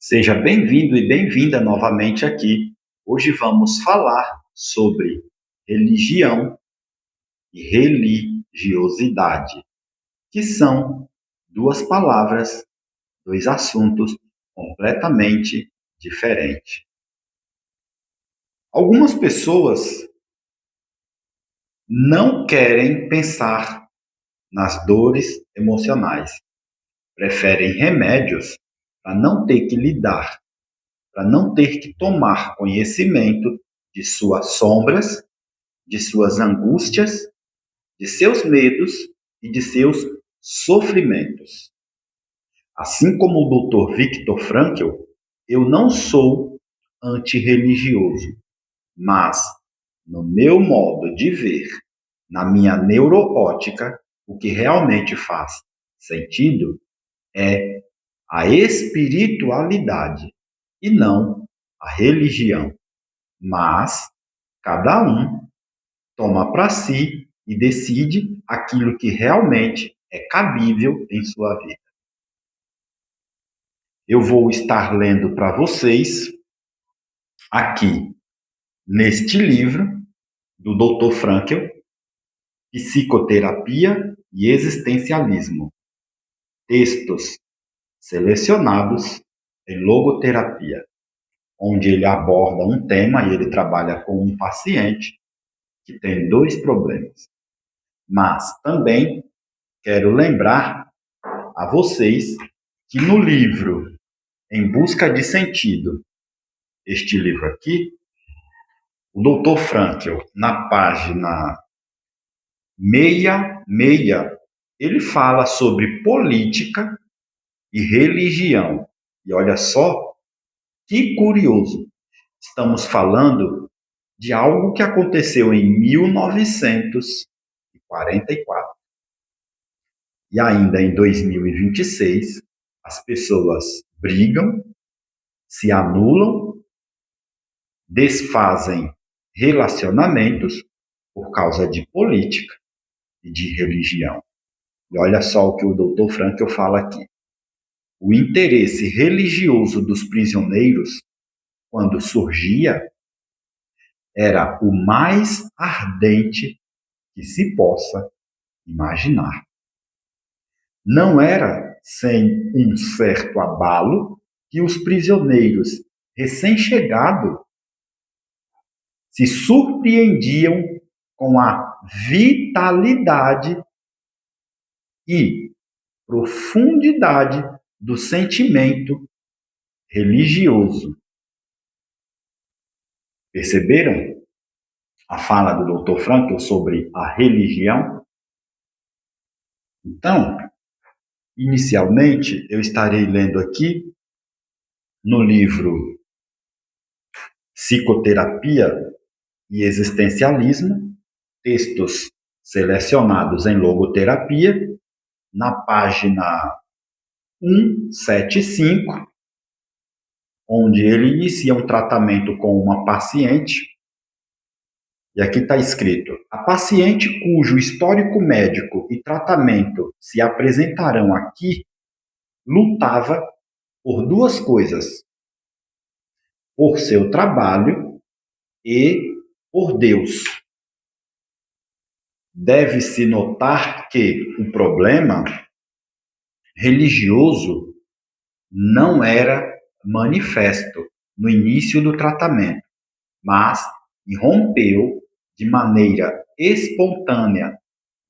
Seja bem-vindo e bem-vinda novamente aqui. Hoje vamos falar sobre religião e religiosidade, que são duas palavras, dois assuntos completamente diferentes. Algumas pessoas não querem pensar nas dores emocionais, preferem remédios para não ter que lidar, para não ter que tomar conhecimento de suas sombras, de suas angústias, de seus medos e de seus sofrimentos. Assim como o Dr. Viktor Frankl, eu não sou antirreligioso, mas, no meu modo de ver, na minha neuroótica, o que realmente faz sentido é a espiritualidade e não a religião. Mas cada um toma para si e decide aquilo que realmente é cabível em sua vida. Eu vou estar lendo para vocês aqui neste livro do Dr. Frankl, Psicoterapia e Existencialismo, textos selecionados em logoterapia, onde ele aborda um tema e ele trabalha com um paciente que tem dois problemas. Mas também quero lembrar a vocês que no livro Em Busca de Sentido, este livro aqui, o Dr. Frankl, na página 66, ele fala sobre política e religião. E olha só que curioso, estamos falando de algo que aconteceu em 1944. E ainda em 2026, as pessoas brigam, se anulam, desfazem relacionamentos por causa de política e de religião. E olha só o que o Dr. Frankl fala aqui. O interesse religioso dos prisioneiros, quando surgia, era o mais ardente que se possa imaginar. Não era sem um certo abalo que os prisioneiros recém-chegados se surpreendiam com a vitalidade e profundidade do sentimento religioso. Perceberam a fala do Dr. Frankl sobre a religião? Então, inicialmente, eu estarei lendo aqui no livro Psicoterapia e Existencialismo, textos selecionados em logoterapia, na página 175, onde ele inicia um tratamento com uma paciente. E aqui está escrito: a paciente cujo histórico médico e tratamento se apresentarão aqui lutava por duas coisas: por seu trabalho e por Deus. Deve-se notar que o problema religioso não era manifesto no início do tratamento, mas irrompeu de maneira espontânea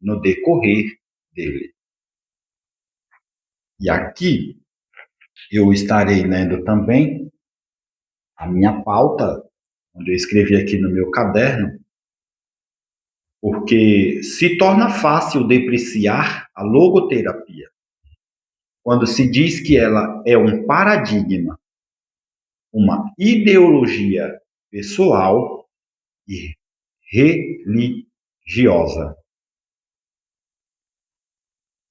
no decorrer dele. E aqui eu estarei lendo também a minha pauta, onde eu escrevi aqui no meu caderno, porque se torna fácil depreciar a logoterapia quando se diz que ela é um paradigma, uma ideologia pessoal e religiosa.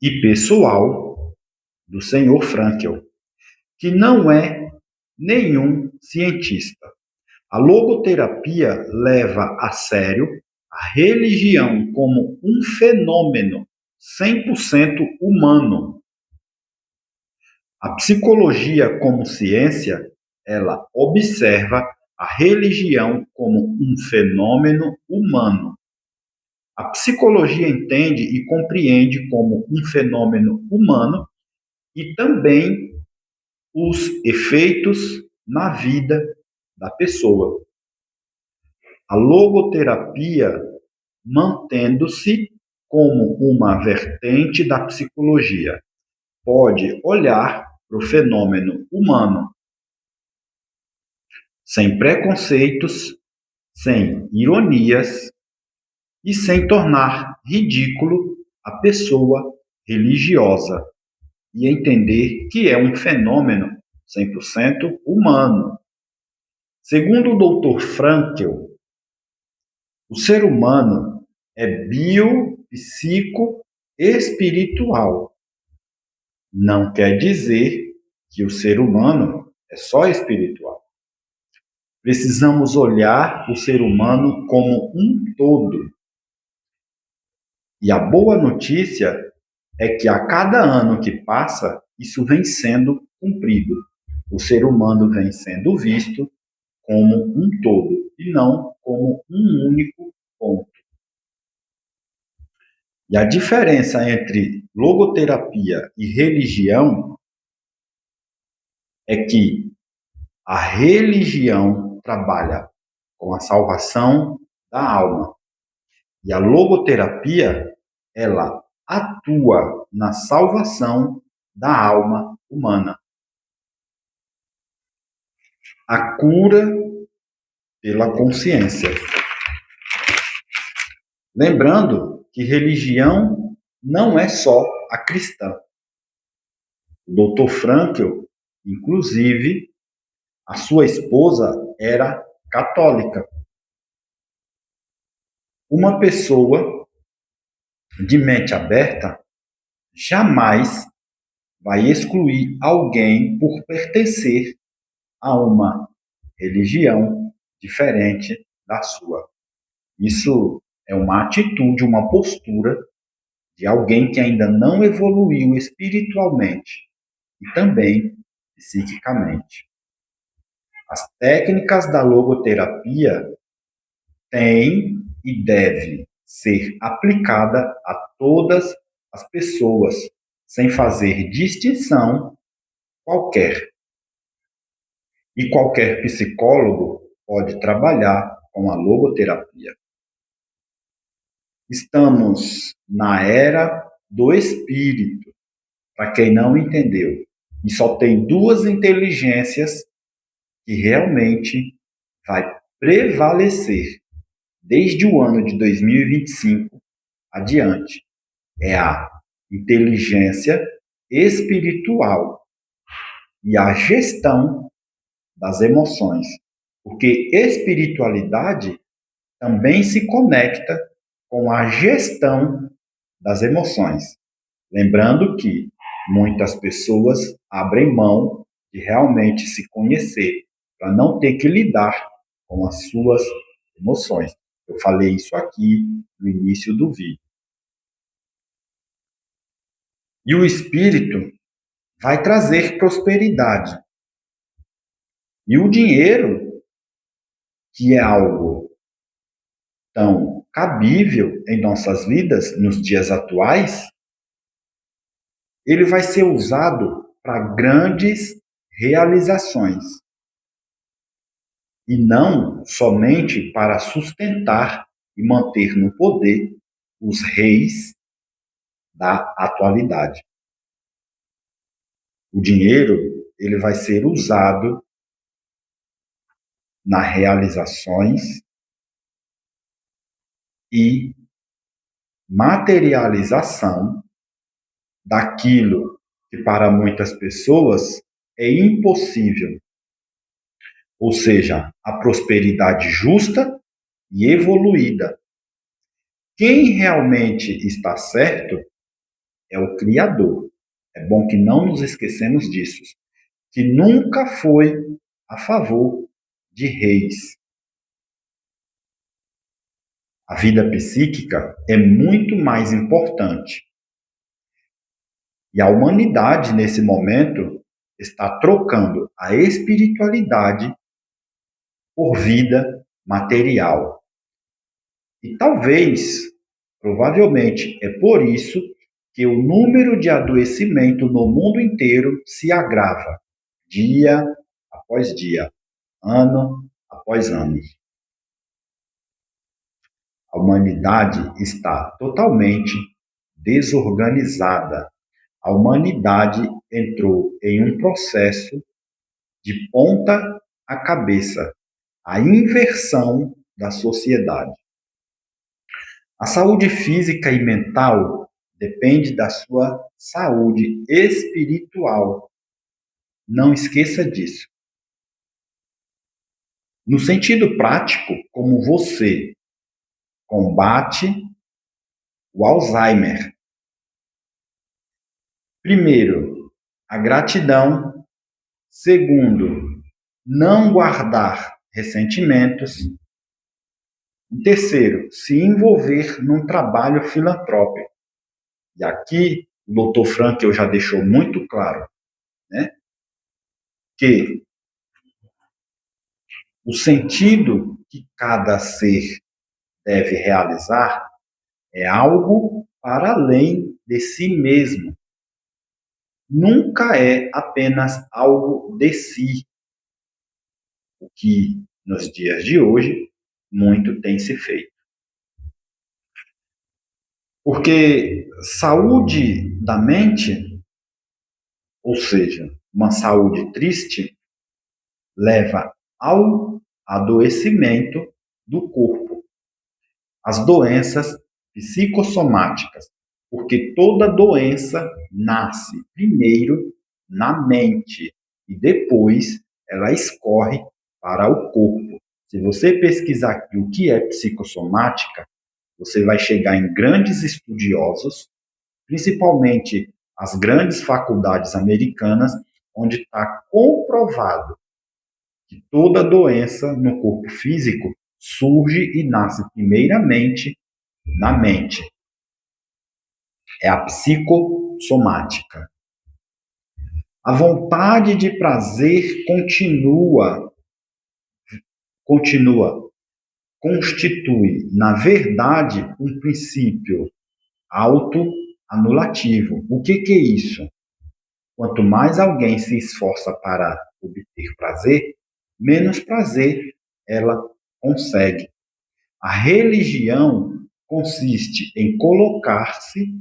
E pessoal do Sr. Frankl, que não é nenhum cientista. A logoterapia leva a sério a religião como um fenômeno 100% humano. A psicologia como ciência, ela observa a religião como um fenômeno humano. A psicologia entende e compreende como um fenômeno humano e também os efeitos na vida da pessoa. A logoterapia mantendo-se como uma vertente da psicologia, pode olhar para o fenômeno humano sem preconceitos, sem ironias e sem tornar ridículo a pessoa religiosa e entender que é um fenômeno 100% humano. Segundo o Dr. Frankl, o ser humano é biopsico-espiritual. Não quer dizer que o ser humano é só espiritual. Precisamos olhar o ser humano como um todo. E a boa notícia é que a cada ano que passa, isso vem sendo cumprido. O ser humano vem sendo visto como um todo e não como um único ponto. E a diferença entre logoterapia e religião é que a religião trabalha com a salvação da alma e a logoterapia, ela atua na salvação da alma humana. A cura pela consciência. Lembrando que religião não é só a cristã. O Dr. Frankl, inclusive, a sua esposa era católica. Uma pessoa de mente aberta jamais vai excluir alguém por pertencer a uma religião diferente da sua. Isso é uma atitude, uma postura de alguém que ainda não evoluiu espiritualmente e também psiquicamente. As técnicas da logoterapia têm e devem ser aplicada a todas as pessoas, sem fazer distinção qualquer. E qualquer psicólogo pode trabalhar com a logoterapia. Estamos na era do espírito, para quem não entendeu. E só tem duas inteligências que realmente vai prevalecer desde o ano de 2025 adiante. É a inteligência espiritual e a gestão das emoções. Porque espiritualidade também se conecta com a gestão das emoções. Lembrando que muitas pessoas abrem mão de realmente se conhecer para não ter que lidar com as suas emoções. Eu falei isso aqui no início do vídeo. E o espírito vai trazer prosperidade. E o dinheiro, que é algo tão cabível em nossas vidas nos dias atuais, ele vai ser usado para grandes realizações e não somente para sustentar e manter no poder os reis da atualidade. O dinheiro, ele vai ser usado nas realizações e materialização daquilo que para muitas pessoas é impossível. Ou seja, a prosperidade justa e evoluída. Quem realmente está certo é o Criador. É bom que não nos esquecemos disso, que nunca foi a favor de reis. A vida psíquica é muito mais importante. E a humanidade, nesse momento, está trocando a espiritualidade por vida material. E talvez, provavelmente, é por isso que o número de adoecimento no mundo inteiro se agrava, dia após dia, ano após ano. A humanidade está totalmente desorganizada. A humanidade entrou em um processo de ponta a cabeça, a inversão da sociedade. A saúde física e mental depende da sua saúde espiritual. Não esqueça disso. No sentido prático, como você combate o Alzheimer? Primeiro, a gratidão. Segundo, não guardar ressentimentos. E terceiro, se envolver num trabalho filantrópico. E aqui, o Dr. Frankl já deixou muito claro, né, que o sentido que cada ser deve realizar é algo para além de si mesmo. Nunca é apenas algo de si, o que nos dias de hoje muito tem se feito. Porque saúde da mente, ou seja, uma saúde triste, leva ao adoecimento do corpo, as doenças psicossomáticas, porque toda doença nasce primeiro na mente e depois ela escorre para o corpo. Se você pesquisar aqui o que é psicossomática, você vai chegar em grandes estudiosos, principalmente as grandes faculdades americanas, onde está comprovado que toda doença no corpo físico surge e nasce primeiramente na mente. É a psicossomática. A vontade de prazer constitui, na verdade, um princípio autoanulativo. O que é isso? Quanto mais alguém se esforça para obter prazer, menos prazer ela consegue. A religião consiste em colocar-se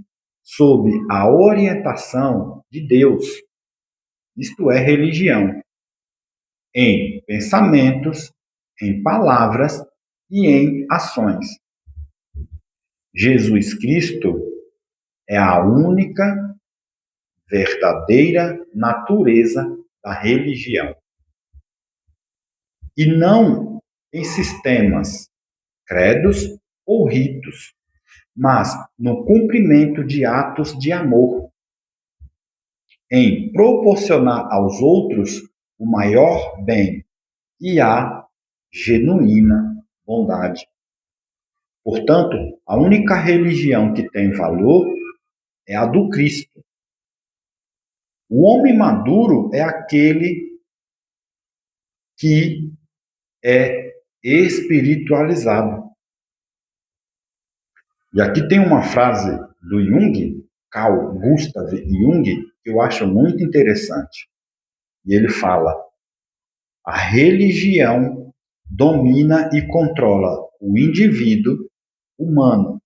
sob a orientação de Deus. Isto é religião. Em pensamentos, em palavras e em ações. Jesus Cristo é a única verdadeira natureza da religião. E não em sistemas, credos ou ritos, mas no cumprimento de atos de amor, em proporcionar aos outros o maior bem e a genuína bondade. Portanto, a única religião que tem valor é a do Cristo. O homem maduro é aquele que é espiritualizado. E aqui tem uma frase do Jung, Carl Gustav Jung, que eu acho muito interessante. E ele fala: a religião domina e controla o indivíduo humano,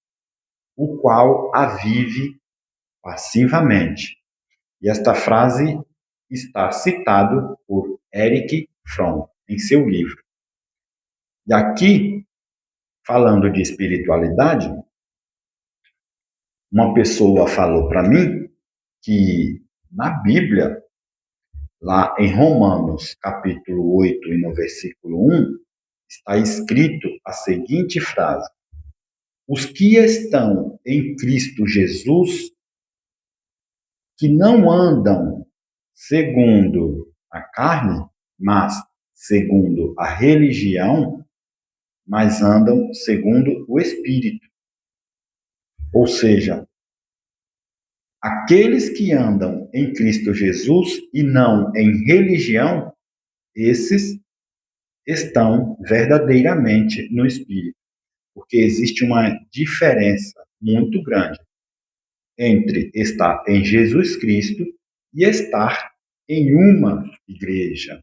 o qual a vive passivamente. E esta frase está citada por Erich Fromm em seu livro. E aqui, falando de espiritualidade, uma pessoa falou para mim que na Bíblia, lá em Romanos, capítulo 8 e no versículo 1, está escrito a seguinte frase: os que estão em Cristo Jesus, que não andam segundo a carne, mas segundo a religião, mas andam segundo o Espírito. Ou seja, Aqueles que andam em Cristo Jesus e não em religião, esses estão verdadeiramente no Espírito, porque existe uma diferença muito grande entre estar em Jesus Cristo e estar em uma igreja.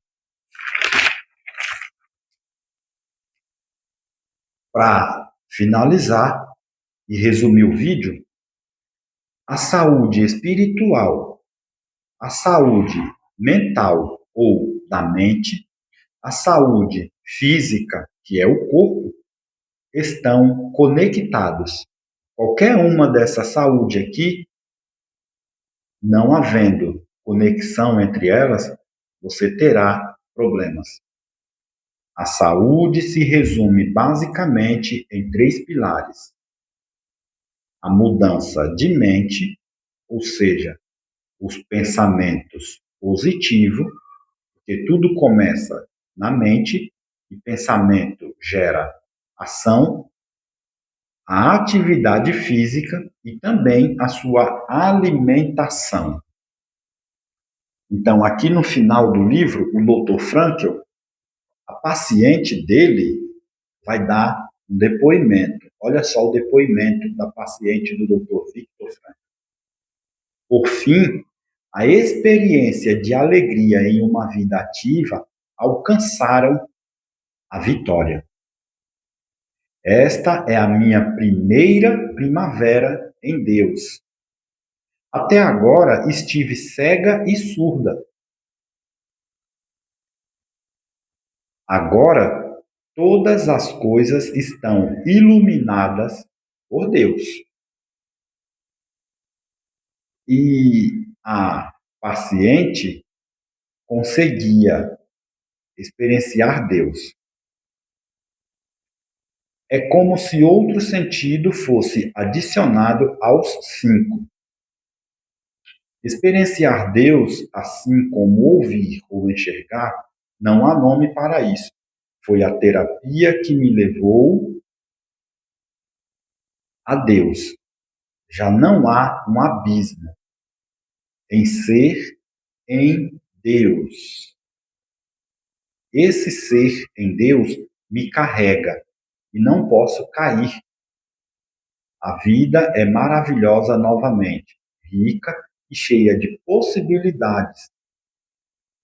Para finalizar e resumir o vídeo, a saúde espiritual, a saúde mental ou da mente, a saúde física, que é o corpo, estão conectados. Qualquer uma dessa saúde aqui, não havendo conexão entre elas, você terá problemas. A saúde se resume basicamente em três pilares: a mudança de mente, ou seja, os pensamentos positivos, porque tudo começa na mente e pensamento gera ação, a atividade física e também a sua alimentação. Então, aqui no final do livro, o Dr. Frankl, a paciente dele vai dar um depoimento. Olha só o depoimento da paciente do Dr. Viktor Frankl. Por fim, a experiência de alegria em uma vida ativa alcançaram a vitória. Esta é a minha primeira primavera em Deus. Até agora estive cega e surda. Agora todas as coisas estão iluminadas por Deus. E a paciente conseguia experienciar Deus. É como se outro sentido fosse adicionado aos 5. Experienciar Deus, assim como ouvir ou enxergar, não há nome para isso. Foi a terapia que me levou a Deus. Já não há um abismo em ser em Deus. Esse ser em Deus me carrega e não posso cair. A vida é maravilhosa novamente, rica e cheia de possibilidades.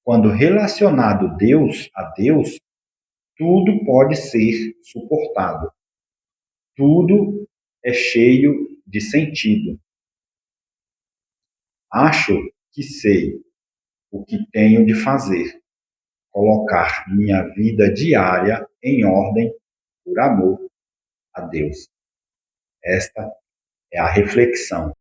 Quando relacionado a Deus, tudo pode ser suportado. Tudo é cheio de sentido. Acho que sei o que tenho de fazer. Colocar minha vida diária em ordem por amor a Deus. Esta é a reflexão